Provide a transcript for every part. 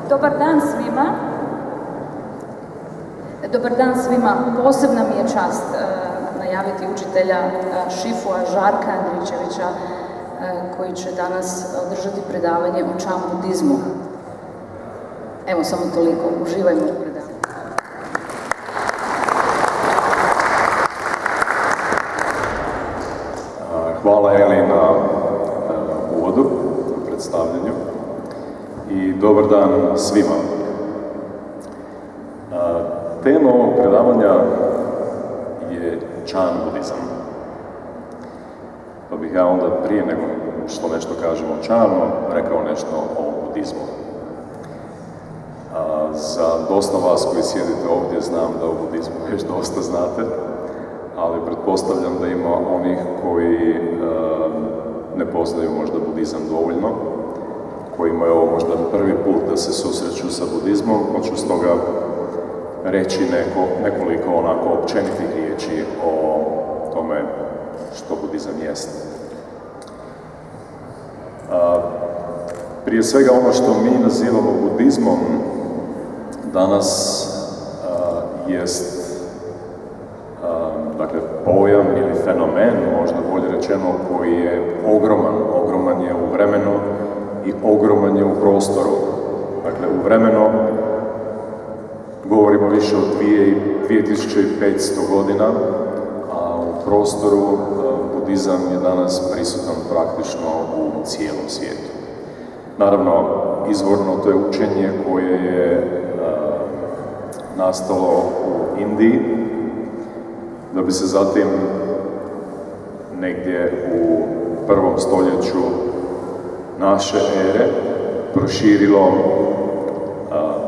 Dobar dan svima. Dobar dan svima. Posebna mi je čast najaviti učitelja Šifua Žarka Andričevića koji će danas održati predavanje o Chan budizmu. Evo samo toliko. Uživajmo u predavanju. Hvala Eli na uvodu, na predstavljanju i dobar dan svima. Tema ovog predavanja je Chan budizam. Pa bih ja onda prije nego što nešto kažem o Chanu, rekao nešto o budizmu. Za dosta vas koji sjedite ovdje znam da o budizmu već dosta znate, ali pretpostavljam da ima onih koji ne poznaju možda budizam dovoljno, kojima je ovo možda prvi put da se susreću sa budizmom, pa ću stoga reći nekoliko onako općenitih riječi o tome što budizam jest. Prije svega ono što mi nazivamo budizmom danas jest dakle, pojam ili fenomen, možda bolje rečeno, koji je ogroman je u vremenu i ogroman je u prostoru. Dakle, u vremenu govorimo više od 2500 godina, a u prostoru budizam je danas prisutan praktično u cijelom svijetu. Naravno, izvorno to je učenje koje je nastalo u Indiji, da bi se zatim negdje u 1. stoljeću naše ere proširilo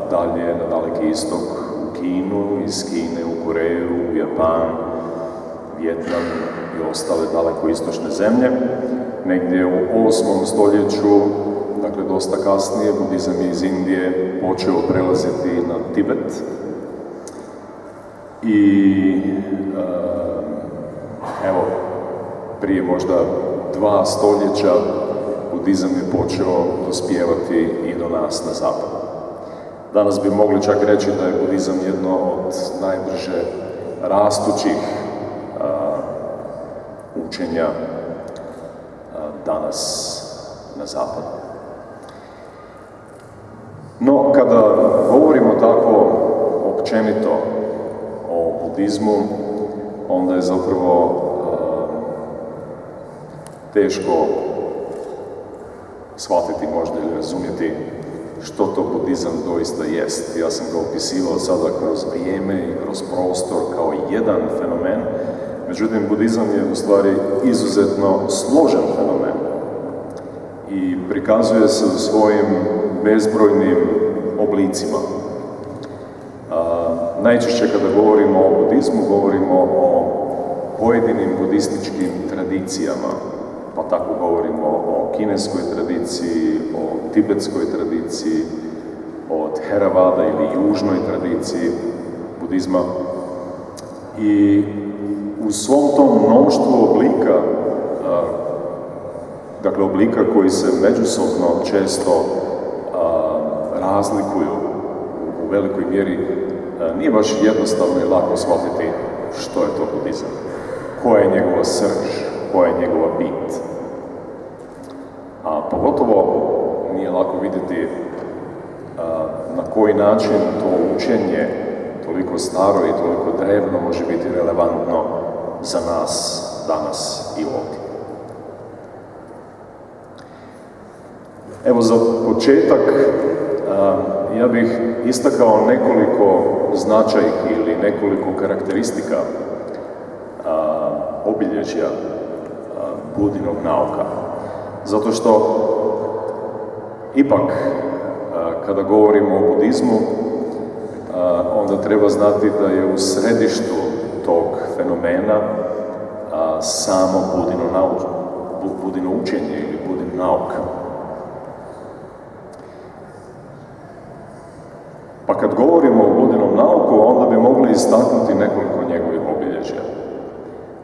dalje na Daleki istok, u Kinu, iz Kine u Koreju, u Japan, Vijetnam i ostale dalekoistočne zemlje. Negdje u 8. stoljeću, dakle dosta kasnije, budizam je iz Indije počeo prelaziti na Tibet. I evo, prije možda 2 stoljeća budizam je počeo dospijevati i do nas na zapadu. Danas bi mogli čak reći da je budizam jedno od najbrže rastućih učenja danas na zapadu. No, kada govorimo tako općenito o budizmu, onda je zapravo teško shvatiti možda ili razumjeti što to budizam doista jest. Ja sam ga opisivao sada kroz vrijeme i kroz prostor kao jedan fenomen, međutim budizam je u stvari izuzetno složen fenomen i prikazuje se u svojim bezbrojnim oblicima. Najčešće kada govorimo o budizmu, govorimo o pojedinim budističkim tradicijama, pa tako govorimo o kineskoj tradiciji, o tibetskoj tradiciji, o Theravada ili južnoj tradiciji budizma. I u svom tom mnoštvu oblika, dakle oblika koji se međusobno često razlikuju u velikoj mjeri, nije baš jednostavno i lako shvatiti što je to budizam, koja je njegova srž, koja je njegova bit. A pogotovo nije lako vidjeti na koji način to učenje toliko staro i toliko drevno može biti relevantno za nas danas i ovdje. Evo za početak ja bih istakao nekoliko značajki ili nekoliko karakteristika obilježja Budinog nauka. Zato što ipak kada govorimo o budizmu onda treba znati da je u središtu tog fenomena samo Budino učenje ili Budin nauka. Pa kad govorimo o Budinom nauku, onda bi mogli istaknuti nekoliko njegovih obilježja.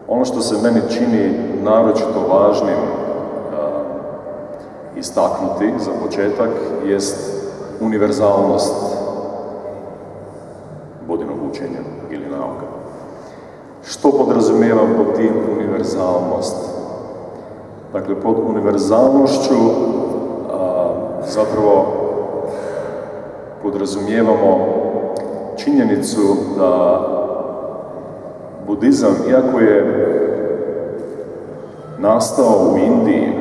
Ono što se meni čini naročito važnim istaknuti za početak jest univerzalnost Budinog učenja ili nauka. Što podrazumijevam pod tim univerzalnost? Dakle, pod univerzalnošću zapravo podrazumijevamo činjenicu da budizam, iako je nastao u Indiji,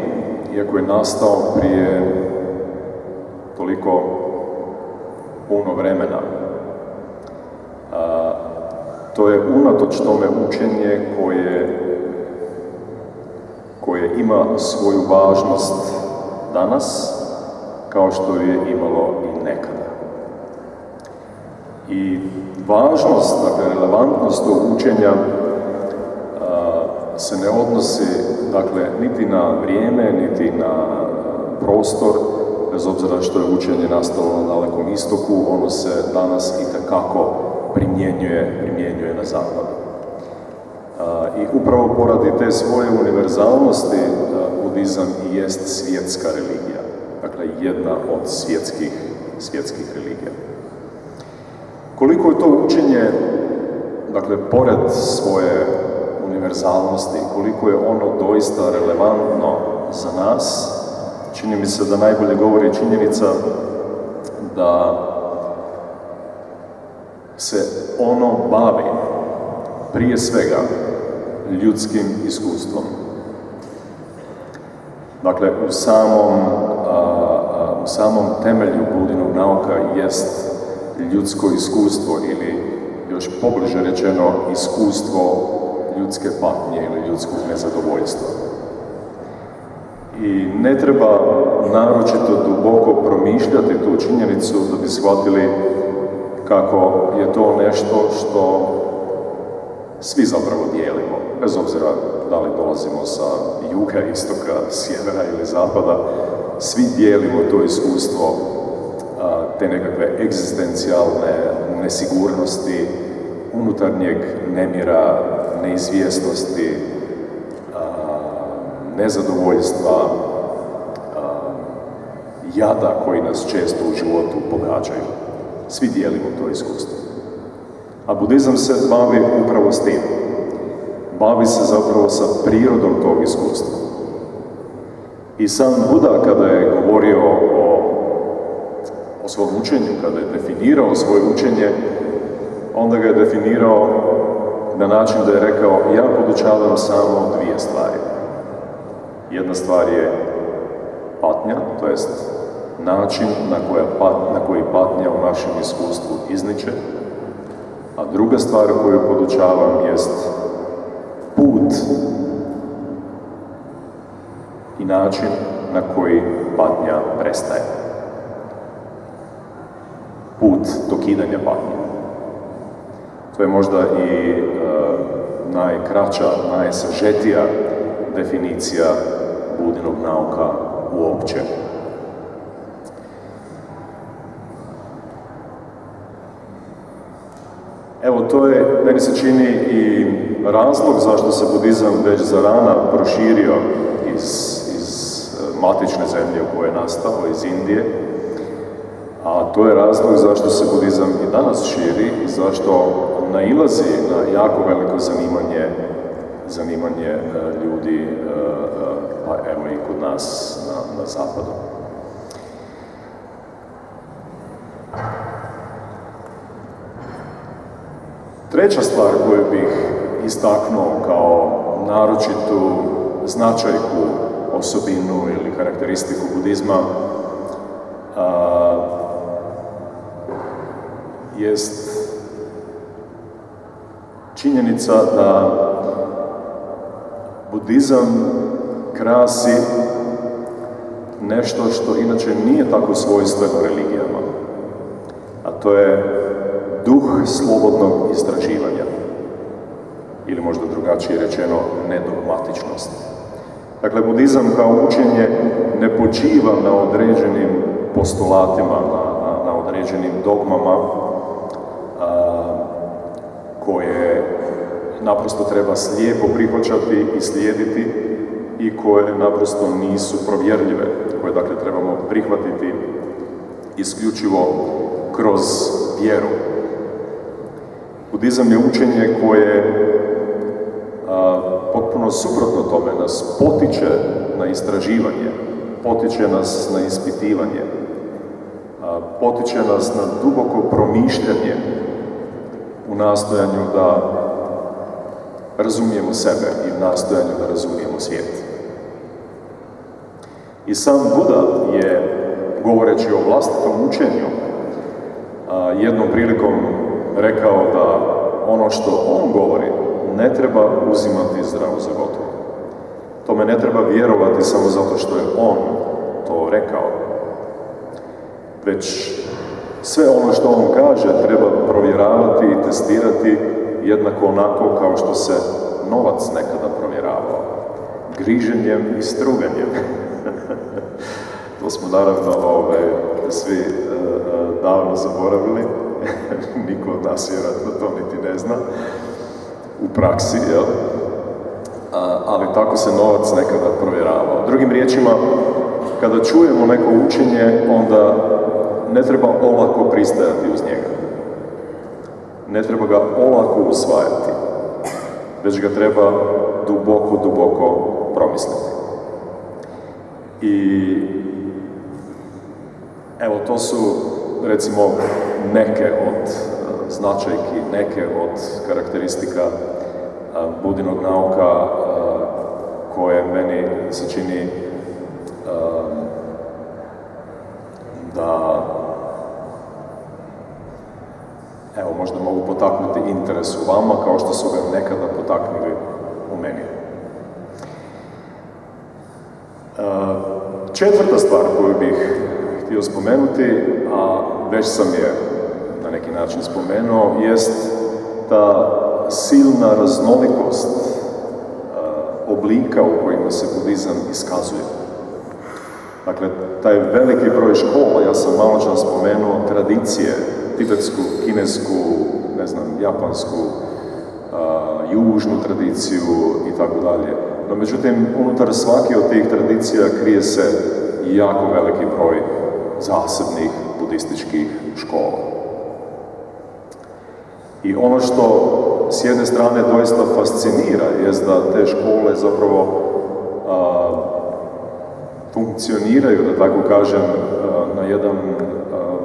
iako je nastao prije toliko puno vremena, to je unatoč tome učenje koje ima svoju važnost danas, kao što je imalo i nekada. I važnost, dakle, relevantnost tog učenja se ne odnosi, dakle, niti na vrijeme, niti na prostor, bez obzira što je učenje nastalo na Dalekom istoku, ono se danas itekako primjenjuje na zapadu. I upravo poradi te svoje univerzalnosti, budizam i jest svjetska religija. Dakle, jedna od svjetskih religija. Koliko je to učenje, dakle, pored svoje univerzalnosti, koliko je ono doista relevantno za nas, čini mi se da najbolje govori činjenica da se ono bavi prije svega ljudskim iskustvom. Dakle, u samom temelju Budinog nauka jest ljudsko iskustvo, ili još pobliže rečeno iskustvo ljudske patnje ili ljudskog nezadovoljstva. I ne treba naročito duboko promišljati tu činjenicu da bi shvatili kako je to nešto što svi zapravo dijelimo, bez obzira da li dolazimo sa juga, istoka, sjevera ili zapada, svi dijelimo to iskustvo te nekakve egzistencijalne nesigurnosti, unutarnjeg nemira, neizvjesnosti, nezadovoljstva, jada koji nas često u životu pogađaju. Svi dijelimo to iskustvo. A budizam se bavi upravo s tim. Bavi se zapravo sa prirodom tog iskustva. I sam Buda, kada je govorio o svom učenju, kada je definirao svoje učenje, onda ga je definirao na način da je rekao: ja podučavam samo dvije stvari. Jedna stvar je patnja, to jest način na koji patnja u našem iskustvu izniče, a druga stvar koju podučavam jest put i način na koji patnja prestaje. Put dokidanja patnje. To je možda i najkraća, najsažetija definicija Budinog nauka uopće. Evo, to je, meni se čini, i razlog zašto se budizam već zarana proširio iz matične zemlje u kojoj je nastao, iz Indije. A to je razlog zašto se budizam i danas širi i zašto nailazi na jako veliko zanimanje ljudi, pa evo i kod nas na zapadu. Treća stvar koju bih istaknuo kao naročitu značajku, osobinu ili karakteristiku budizma jest činjenica da budizam krasi nešto što inače nije tako svojstveno religijama, a to je duh slobodnog istraživanja, ili možda drugačije rečeno, nedogmatičnost. Dakle, budizam kao učenje ne počiva na određenim postulatima, na određenim dogmama koje naprosto treba slijepo prihvaćati i slijediti i koje naprosto nisu provjerljive, koje dakle trebamo prihvatiti isključivo kroz vjeru. Budizam je učenje koje potpuno suprotno tome nas potiče na istraživanje, potiče nas na ispitivanje, potiče nas na duboko promišljanje u nastojanju da razumijemo sebe i u nastojanju da razumijemo svijet. I sam Buda je, govoreći o vlastitom učenju, jednom prilikom rekao da ono što on govori ne treba uzimati zdravo za gotovo. Tome ne treba vjerovati samo zato što je on to rekao. Već sve ono što on kaže treba provjeravati i testirati jednako onako kao što se novac nekada provjeravao. Griženjem i struganjem. To smo naravno svi davno zaboravili. Niko od nas vjerojatno to niti ne zna u praksi, jel? Ali tako se novac nekada provjeravao. Drugim riječima, kada čujemo neko učenje, onda ne treba olako pristajati uz njega. Ne treba ga olako usvajati, već ga treba duboko, duboko promisliti. I evo, to su, recimo, neke od značajki, neke od karakteristika Budinog nauka koje meni se čini da evo, možda mogu potaknuti interes u vama kao što su ga nekada potaknuli u meni. Četvrta stvar koju bih htio spomenuti, a već sam je na neki način spomenuo, jest ta silna raznolikost oblika u kojima se budizam iskazuje. Dakle, taj veliki broj škola, ja sam malo čas spomenuo tradicije, tibetsku, kinesku, ne znam, japansku, južnu tradiciju i tako dalje. No, međutim, unutar svake od tih tradicija krije se jako veliki broj zasebnih budističkih škola. I ono što s jedne strane doista fascinira jest da te škole zapravo funkcioniraju, da tako kažem, na jedan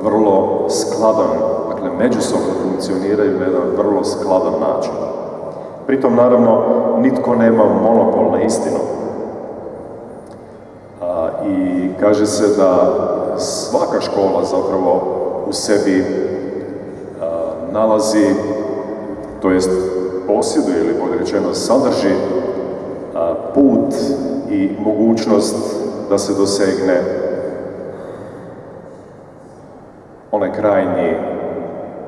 vrlo skladan, dakle međusobno funkcioniraju na jedan vrlo skladan način. Pritom, naravno, nitko nema monopol na istinu. I kaže se da svaka škola zapravo u sebi nalazi, to jest posjeduje ili bolje rečeno sadrži put i mogućnost da se dosegne onaj krajnji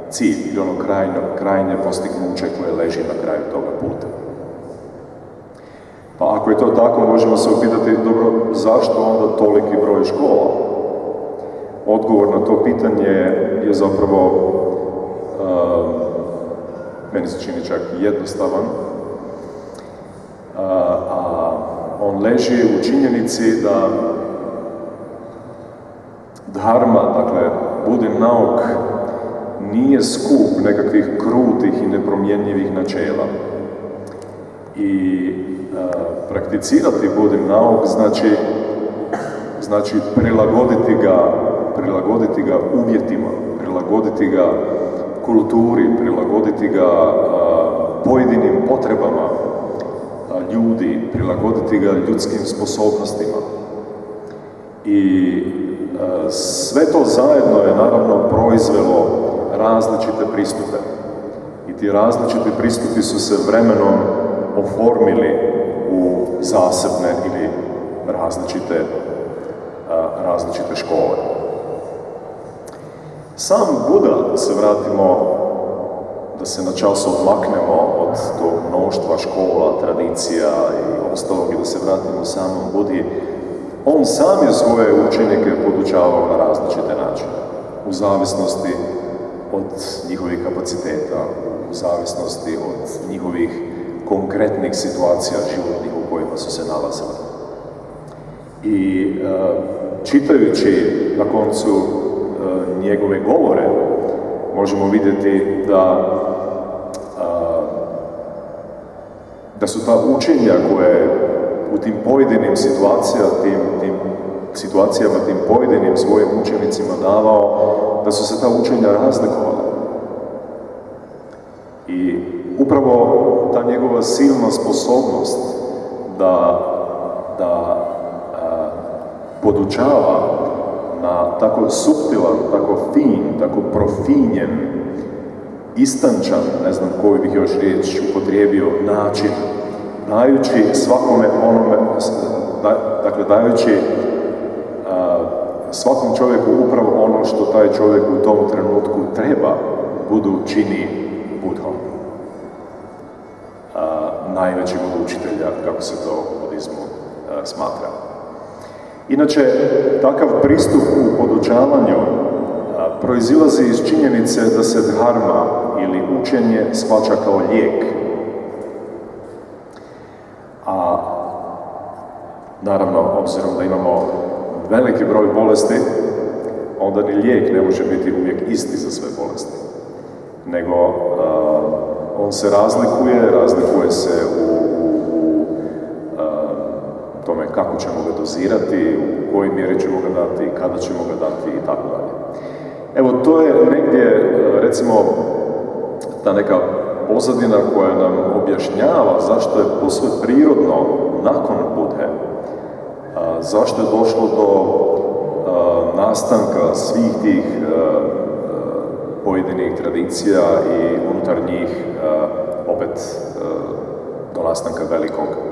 cilj ili ono krajnje postignuće koje leži na kraju toga puta. Pa ako je to tako, možemo se upitati, dobro, zašto onda toliki broj škola? Odgovor na to pitanje je zapravo, meni se čini čak jednostavan, a on leži u činjenici da dharma, dakle, Budin nauk, nije skup nekakvih krutih i nepromjenjivih načela. I prakticirati Budin nauk znači prilagoditi ga uvjetima, prilagoditi ga kulturi, prilagoditi ga pojedinim potrebama ljudi, prilagoditi ga ljudskim sposobnostima. I sve to zajedno je naravno proizvelo različite pristupe. I ti različiti pristupi su se vremenom oformili u zasebne ili različite škole. Sam Buda, se vratimo, da se na čas odmaknemo od tog mnoštva škola, tradicija i ostalog i da se vratimo samom Budi, on sam je svoje učenike podučavao na različite načine, u zavisnosti od njihovih kapaciteta, u zavisnosti od njihovih konkretnih situacija životnih u kojima su se nalazili. I čitajući na koncu njegove govore možemo vidjeti da su ta učenja koje u tim pojedinim situacijama, tim pojedinim svojim učenicima davao, da su se ta učenja razlikovala. I upravo ta njegova silna sposobnost da podučava na tako suptilan, tako fin, tako profinjen, istančan, ne znam koju bih još riječ upotrijebio, način, dajući svakome onome, dakle dajući svakom čovjeku upravo ono što taj čovjek u tom trenutku treba, čini Budhom. Najvećeg od učitelja, kako se to u budizmu smatra. Inače, takav pristup u podučavanju proizilazi iz činjenice da se dharma ili učenje shvaća kao lijek. A naravno, obzirom da imamo veliki broj bolesti, onda ni lijek ne može biti uvijek isti za sve bolesti. Nego on se razlikuje se u tome kako ćemo ga dozirati, u kojoj mjeri ćemo ga dati, kada ćemo ga dati i tako dalje. Evo, to je negdje, recimo, ta neka pozadina koja nam objašnjava zašto je posve prirodno nakon Budhe, zašto je došlo do nastanka svih tih pojedinih tradicija i unutar njih opet do nastanka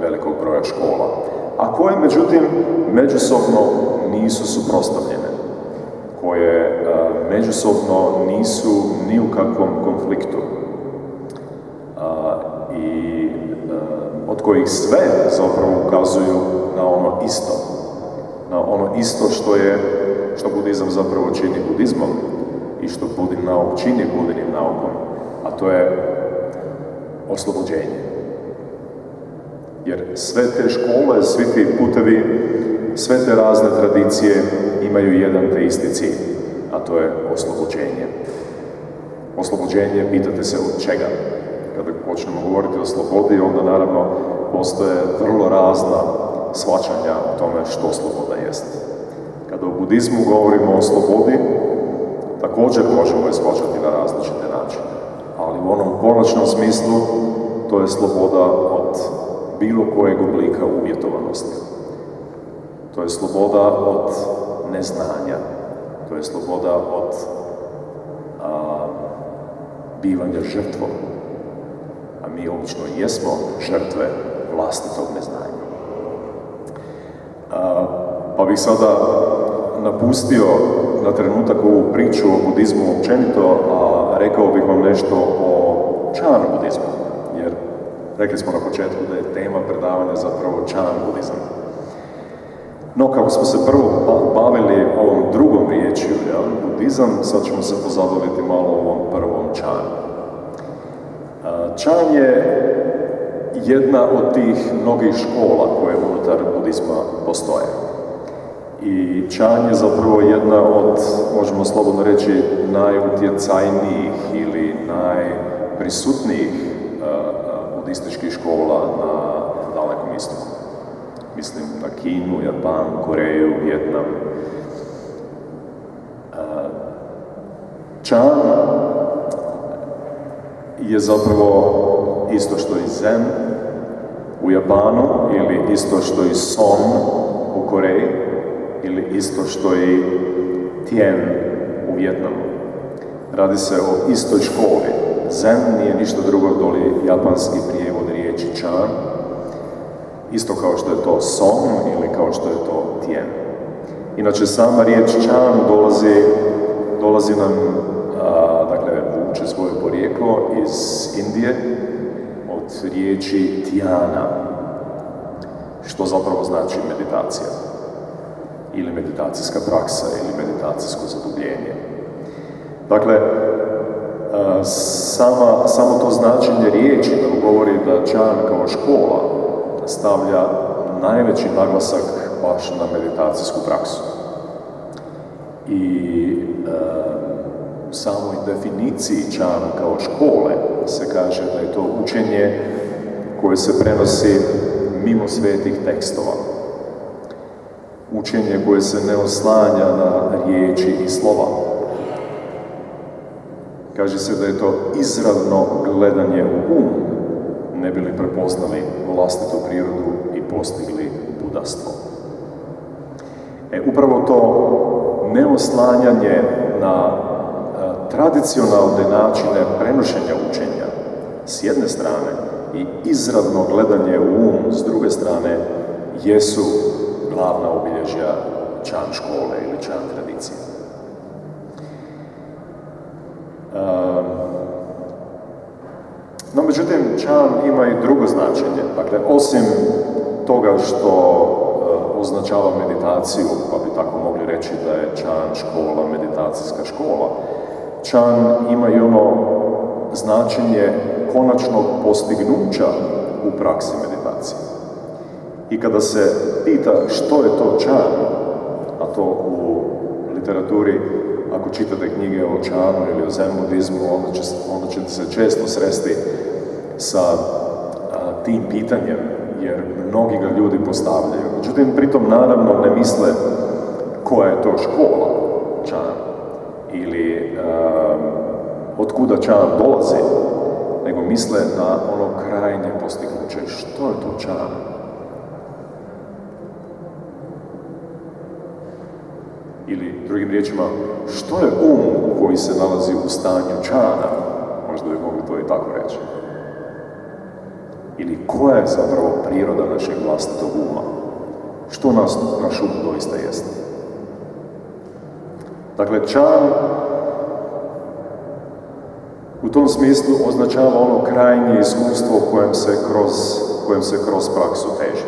velikog broja škola, a koje međutim međusobno nisu suprotstavljene, koje međusobno nisu ni u kakvom konfliktu i od kojih sve zapravo ukazuju na ono isto što budizam zapravo čini budizmom i što Budin nauk čini Budinim naukom, a to je oslobođenje. Jer sve te škole, svi ti putevi, sve te razne tradicije imaju jedan te isti cilj, a to je oslobođenje. Oslobođenje, pitate se od čega? Kada počnemo govoriti o slobodi, onda naravno postoje vrlo razna shvaćanja o tome što sloboda jest. Kada u budizmu govorimo o slobodi, također možemo je shvaćati na različite načine, ali u onom konačnom smislu to je sloboda od bilo kojeg oblika uvjetovanosti. To je sloboda od neznanja. To je sloboda od bivanja žrtvom. A mi obično jesmo žrtve vlastitog neznanja. Pa bih sada napustio na trenutak ovu priču o budizmu općenito, a rekao bih vam nešto o Chan budizmu. Jer rekli smo na početku da je tema predavanja zapravo Chan budizam. No, kako smo se prvo bavili ovom drugom riječju, budizam, sad ćemo se pozabaviti malo ovom prvom Chan. Chan je jedna od tih mnogih škola koje unutar budizma postoje. I Chan je zapravo jedna od, možemo slobodno reći, najutjecajnijih ili najprisutnijih budističkih škola na Dalekom istoku. Mislim na Kinu, Japan, Koreju, Vijetnam. Chan je zapravo isto što i Zen u Japanu, ili isto što i Son u Koreji, ili isto što i Tien u Vijetnamu. Radi se o istoj školi. Zen nije ništa drugo doli japanski prijevod riječi Chan, isto kao što je to Song ili kao što je to Tien. Inače, sama riječ Chan dolazi nam, dakle, vuče svoje porijeklo iz Indije, od riječi Dhyana, što zapravo znači meditacija, ili meditacijska praksa, ili meditacijsko zadubljenje. Dakle, samo to značenje riječi nam govori da Chan kao škola stavlja najveći naglasak baš na meditacijsku praksu. I u samoj definiciji Chan kao škole se kaže da je to učenje koje se prenosi mimo svetih tekstova. Učenje koje se ne oslanja na riječi i slova. Kaže se da je to izravno gledanje u um, ne bi li prepoznali vlastitu prirodu i postigli budastvo. Upravo to neoslanjanje na tradicionalne načine prenošenja učenja s jedne strane i izravno gledanje u um s druge strane jesu glavna obilježja Chan škole ili Chan tradicije. No, međutim, Chan ima i drugo značenje. Dakle, osim toga što označava meditaciju, pa bi tako mogli reći da je Chan škola, meditacijska škola, Chan ima i ono značenje konačnog postignuća u praksi meditacije. I kada se pita što je to Chan, a to u literaturi, ako čitate knjige o Chanu ili o Zen budizmu, onda ćete se često sresti sa tim pitanjem, jer mnogi ga ljudi postavljaju. Međutim, pritom naravno ne misle koja je to škola Chan ili otkuda Chan dolazi, nego misle na ono krajnje postignuće. Što je to Chan? Ili, drugim riječima, što je koji se nalazi u stanju Chana? Možda bi mogli to i tako reći. Ili koja je zapravo priroda našeg vlastitog uma? Što naš um doista jeste? Dakle, Chan u tom smislu označava ono krajnje iskustvo kojem se kroz praksu teži.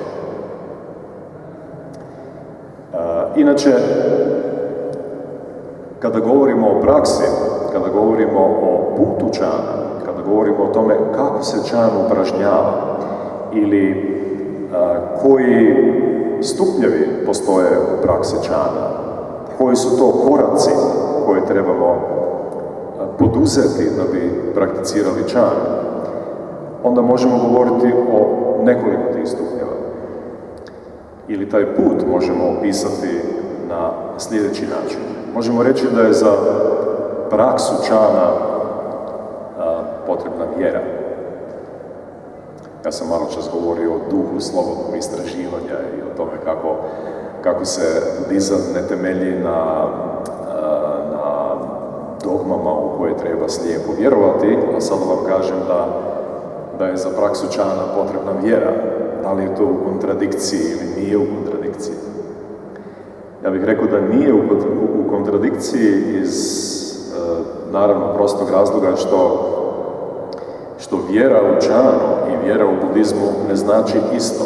Inače, kada govorimo o praksi, kada govorimo o putu Chana, kada govorimo o tome kako se Chan upražnjava ili koji stupnjevi postoje u praksi Chana, koji su to koraci koje trebamo poduzeti da bi prakticirali Chan, onda možemo govoriti o nekoliko tih stupnjeva. Ili taj put možemo opisati na sljedeći način. Možemo reći da je za praksu Chana potrebna vjera. Ja sam malo čas govorio o duhu slobodnog istraživanja i o tome kako se budizam ne temelji na dogmama u koje treba slijepo vjerovati, a sad vam kažem da je za praksu Chana potrebna vjera. Da li je to u kontradikciji ili nije u kontradikciji? Ja bih rekao da nije u kontradikciji iz naravno prostog razloga što vjera u Chanu i vjera u budizmu ne znači isto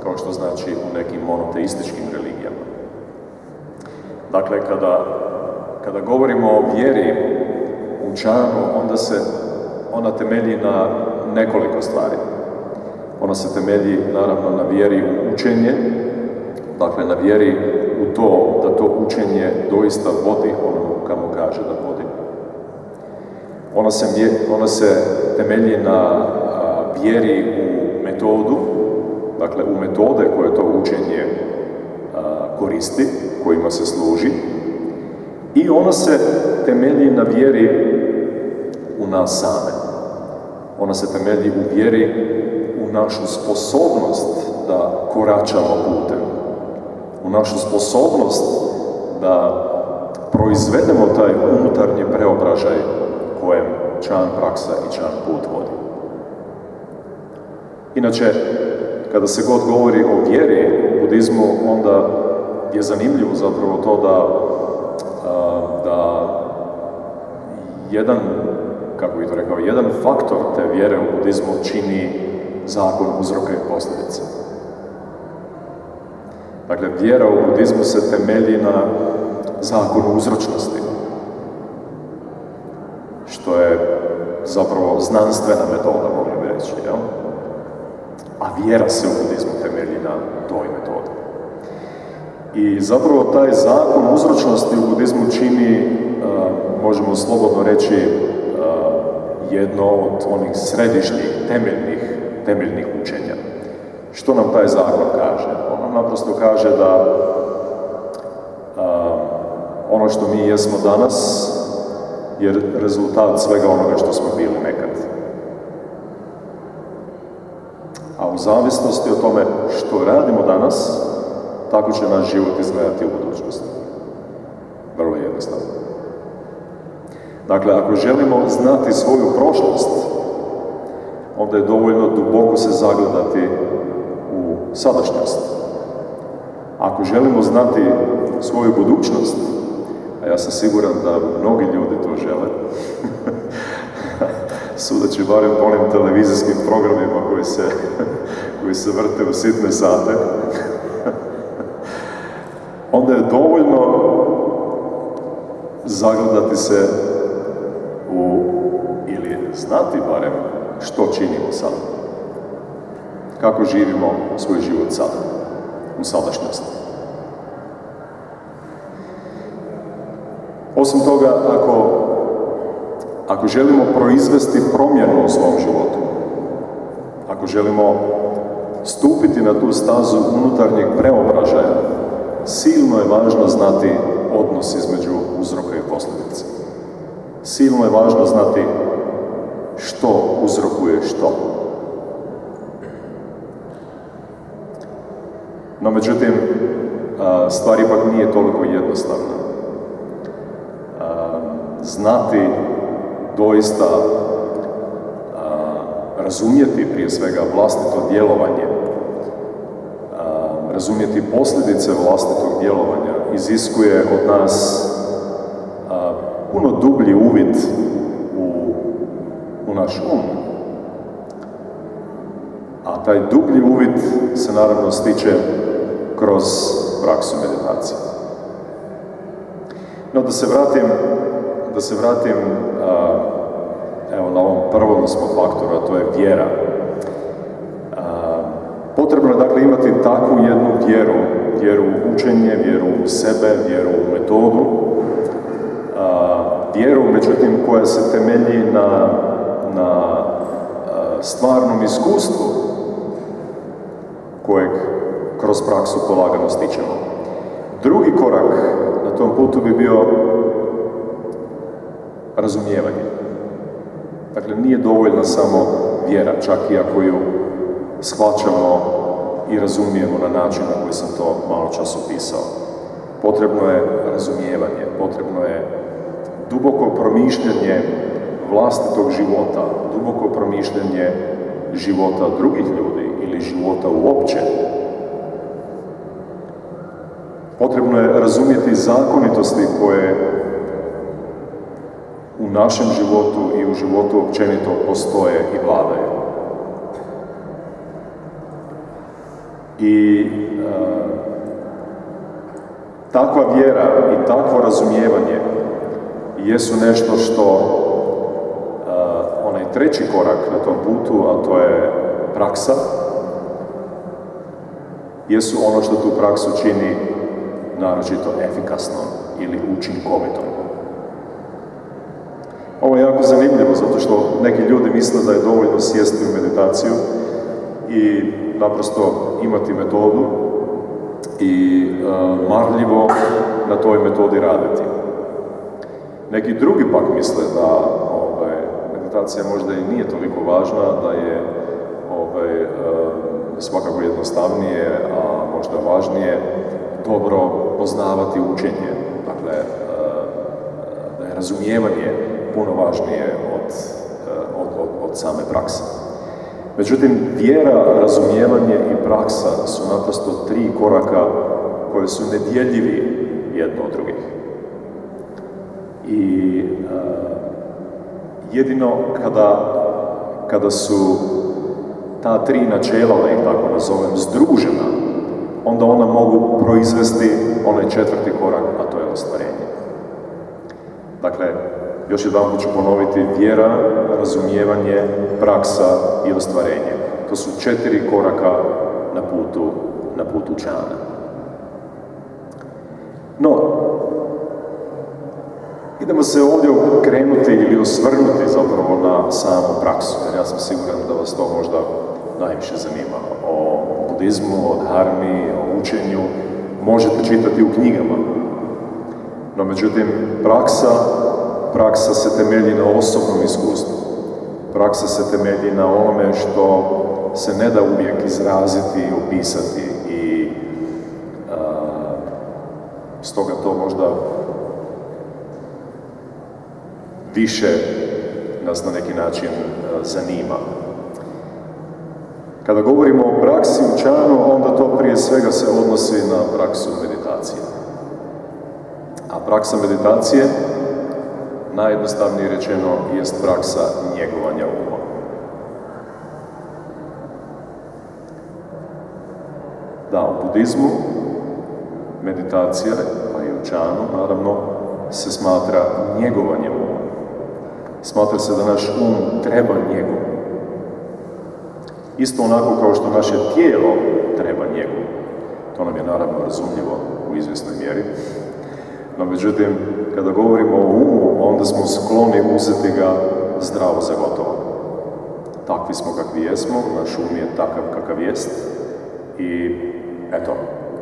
kao što znači u nekim monoteističkim religijama. Dakle, kada govorimo o vjeri u Chanu, onda se ona temelji na nekoliko stvari. Ona se temelji naravno na vjeri u učenje, dakle na vjeri u to da to učenje doista vodi ono kamo kaže da vodi. Ona se temelji na vjeri u metodu, dakle u metode koje to učenje koristi, kojima se služi, i ona se temelji na vjeri u nas same. Ona se temelji u vjeri u našu sposobnost da koračamo putem, u našu sposobnost da proizvedemo taj unutarnji preobražaj kojem Chan praksa i Chan put vodi. Inače, kada se god govori o vjeri u budizmu, onda je zanimljivo zapravo to da jedan, kako bih to rekao, jedan faktor te vjere u budizmu čini zakon uzroka i posljedice. Dakle, vjera u budizmu se temelji na zakonu uzročnosti, što je zapravo znanstvena metoda, mogli bi reći, jel? A vjera se u budizmu temelji na toj metodi. I zapravo taj zakon uzročnosti u budizmu čini, možemo slobodno reći, jedno od onih središnjih, temeljnih učenja. Što nam taj zakon kaže? On nam naprosto kaže da ono što mi jesmo danas je rezultat svega onoga što smo bili nekad. A u zavisnosti od tome što radimo danas, tako će naš život izgledati u budućnosti. Vrlo jednostavno. Dakle, ako želimo znati svoju prošlost, onda je dovoljno duboko se zagledati u sadašnjost. Ako želimo znati svoju budućnost, a ja sam siguran da mnogi ljudi to žele, sudeći barem po onim televizijskim programima koji se vrte u sitne sate, onda je dovoljno zagledati se ili znati barem što činimo sada. Kako živimo svoj život sada, u sadašnjosti. Osim toga, ako želimo proizvesti promjenu u svom životu, ako želimo stupiti na tu stazu unutarnjeg preobražaja, silno je važno znati odnos između uzroka i posljedice. Silno je važno znati što uzrokuje što. No, međutim, stvar ipak nije toliko jednostavna. Znati doista, razumjeti prije svega vlastito djelovanje, razumjeti posljedice vlastitog djelovanja, iziskuje od nas puno dublji uvid u naš um. A taj dublji uvid se naravno stiče kroz praksu meditacije. No, da se vratim evo, na ovom prvom smo faktoru, a to je vjera. Potrebno je dakle imati takvu jednu vjeru u učenje, vjeru u sebe, vjeru u metodu, vjeru, međutim, koja se temelji na stvarnom iskustvu kojeg kroz praksu polagano stičemo. Drugi korak na tom putu bi bio razumijevanje. Dakle, nije dovoljna samo vjera, čak i ako ju shvaćamo i razumijemo na način na koji sam to malo čas opisao. Potrebno je razumijevanje, potrebno je duboko promišljanje vlastitog života, duboko promišljanje života drugih ljudi ili života uopće. Potrebno je razumjeti zakonitosti koje u našem životu i u životu općenito postoje i vladaju. I takva vjera i takvo razumijevanje jesu nešto što onaj treći korak na tom putu, a to je praksa, jesu ono što tu praksu čini naročito efikasnom ili učinkovitom. Ovo je jako zanimljivo, zato što neki ljudi misle da je dovoljno sjesti u meditaciju i naprosto imati metodu i marljivo na toj metodi raditi. Neki drugi pak misle da meditacija možda i nije toliko važna, da je svakako jednostavnije, a možda važnije dobro poznavati učenje. Dakle, da je razumijevanje puno važnije od same prakse. Međutim, vjera, razumijevanje i praksa su naprosto tri koraka koje su nedjeljivi jedno od drugih. I jedino kada su ta tri načela, da ih tako nazovem, združena, onda ona mogu proizvesti onaj četvrti korak, a to je ostvarenje. Dakle, još jedanput ću ponoviti, vjera, razumijevanje, praksa i ostvarenje. To su četiri koraka na putu džana. Idemo se ovdje okrenuti ili osvrnuti zapravo na samu praksu, jer ja sam siguran da vas to možda najviše zanima. O budizmu, o dharmi, o učenju možete čitati u knjigama. No međutim, praksa se temelji na osobnom iskustvu. Praksa se temelji na onome što se ne da uvijek izraziti i opisati i stoga to možda više nas na neki način zanima. Kada govorimo o praksi u Chanu, onda to prije svega se odnosi na praksu meditacije. A praksa meditacije, najjednostavnije rečeno, jest praksa njegovanja uma. Da, u budizmu meditacija, a i u Chanu, naravno, se smatra njegovanjem uma. Smatra se da naš um treba njegu. Isto onako kao što naše tijelo treba njegu. To nam je naravno razumljivo u izvjesnoj mjeri. No međutim, kada govorimo o umu, onda smo skloni uzeti ga zdravo za gotovo. Takvi smo kakvi jesmo, naš um je takav kakav jest i eto,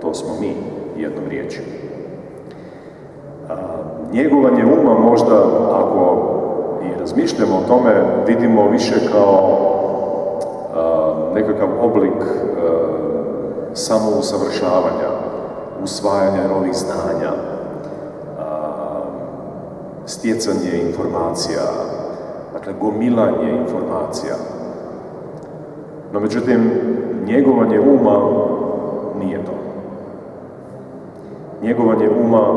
to smo mi, jednom riječju. Njegovanje uma možda, ako i razmišljamo o tome, vidimo više kao nekakav oblik samousavršavanja, usvajanja novih znanja, stjecanje informacija, dakle gomilanje informacija. No međutim, njegovanje uma nije to. Njegovanje uma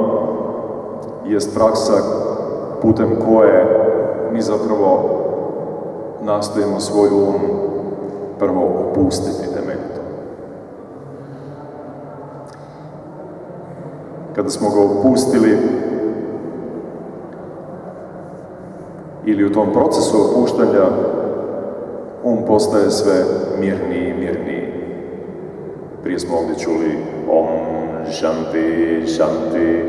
jest praksa putem koje mi zapravo nastojimo svoj um prvo opustiti temeljito. Kada smo ga opustili, ili u tom procesu opuštanja, um postaje sve mirniji i mirniji. Prije smo ovdje čuli Om Shanti Shanti.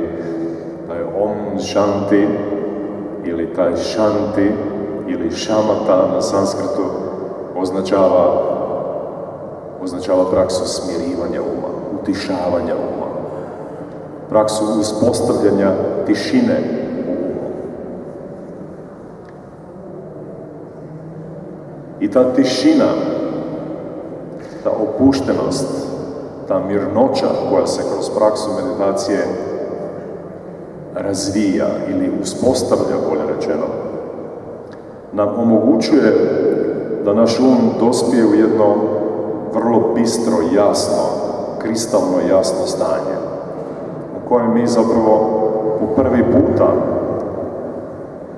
Taj Om Shanti ili taj Shanti ili Šamata na sanskrtu označava praksu smirivanja uma, utišavanja uma, praksu uspostavljanja tišine u umu. I ta tišina, ta opuštenost, ta mirnoća koja se kroz praksu meditacije razvija ili uspostavlja, bolje rečeno, nam omogućuje da naš um dospije u jedno vrlo bistro, jasno, kristalno jasno stanje u kojem mi zapravo po prvi puta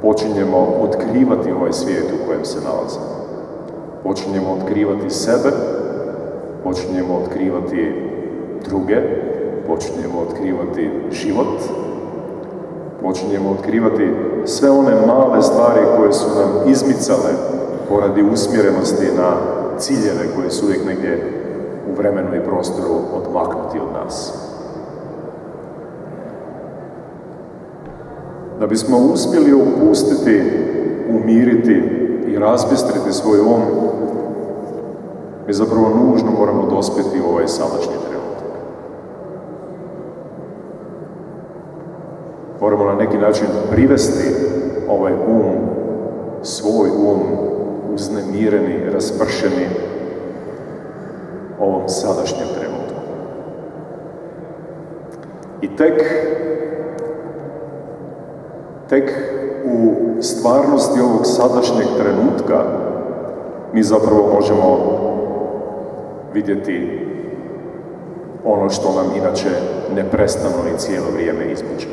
počinjemo otkrivati ovaj svijet u kojem se nalazimo. Počinjemo otkrivati sebe, počinjemo otkrivati druge, počinjemo otkrivati život, počinjemo otkrivati sve one male stvari koje su nam izmicale poradi usmjerenosti na ciljeve koji su uvijek negdje u vremenu i prostoru odmaknuti od nas. Da bismo uspjeli opustiti, umiriti i razbistriti svoj um, mi zapravo nužno moramo dospjeti u ovaj sadašnji trenutak. Moramo na neki način privesti ovaj um, svoj um, uznemireni, raspršeni ovom sadašnjem trenutku. I tek u stvarnosti ovog sadašnjeg trenutka mi zapravo možemo vidjeti ono što nam inače neprestano i cijelo vrijeme izmiče.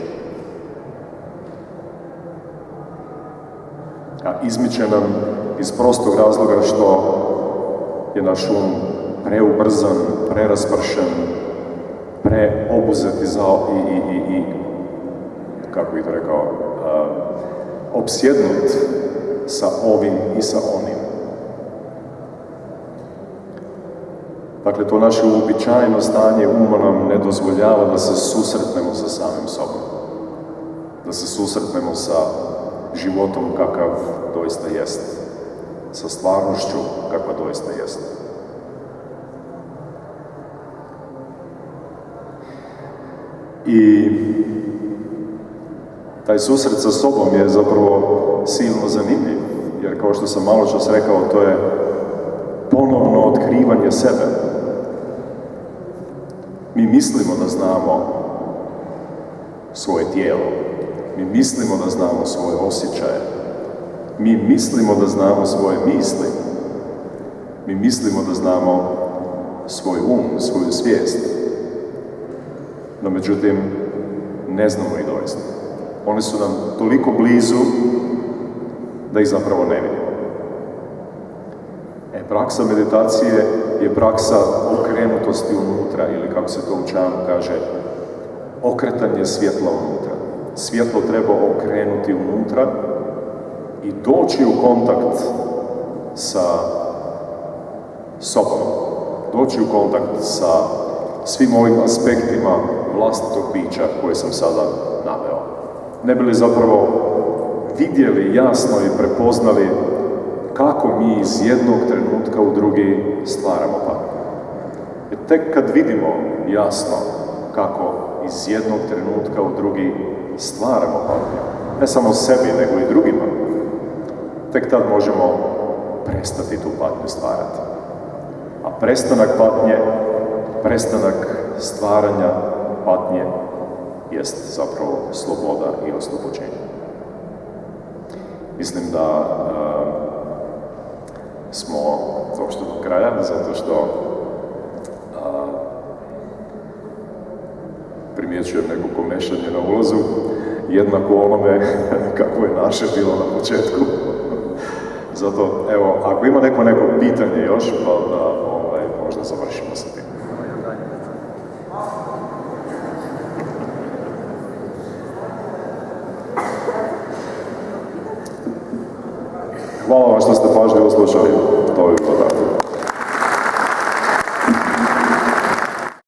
A izmiče nam iz prostog razloga što je naš um preubrzan, preraspršen, preobuzet i kako bih to rekao, opsjednut sa ovim i sa onim. Dakle, to naše uobičajeno stanje uma nam ne dozvoljava da se susretnemo sa samim sobom. Da se susretnemo sa životom kakav doista jest, sa stvarnošću kakva doista jest. I taj susret sa sobom je zapravo silno zanimljiv, jer kao što sam malo čas rekao, to je ponovno otkrivanje sebe. Mi mislimo da znamo svoje tijelo, mi mislimo da znamo svoje osjećaje, mi mislimo da znamo svoje misli, mi mislimo da znamo svoj um, svoju svijest. No međutim, ne znamo ih doista. One su nam toliko blizu da ih zapravo ne vidimo. Praksa meditacije je praksa okrenutosti unutra, ili kako se to u Čanu kaže, okretanje svjetla unutra. Svjetlo treba okrenuti unutra i doći u kontakt sa sobom. Doći u kontakt sa svim ovim aspektima vlastitog bića koje sam sada naveo. Ne bi li zapravo vidjeli jasno i prepoznali kako mi iz jednog trenutka u drugi stvaramo patnju. Jer tek kad vidimo jasno kako iz jednog trenutka u drugi stvaramo patnju, ne samo sebi, nego i drugima, tek tad možemo prestati tu patnju stvarati. A prestanak patnje, prestanak stvaranja patnje jest zapravo sloboda i oslobođenje. Mislim da smo došli do kraja, zato što primjećujem neko komešanje na ulazu, jednako onome kako je naše bilo na početku. Zato, evo, ako ima neko pitanje još, pa da možda završimo sa tim. Hvala vam što ste pažljivo slušali. To je to.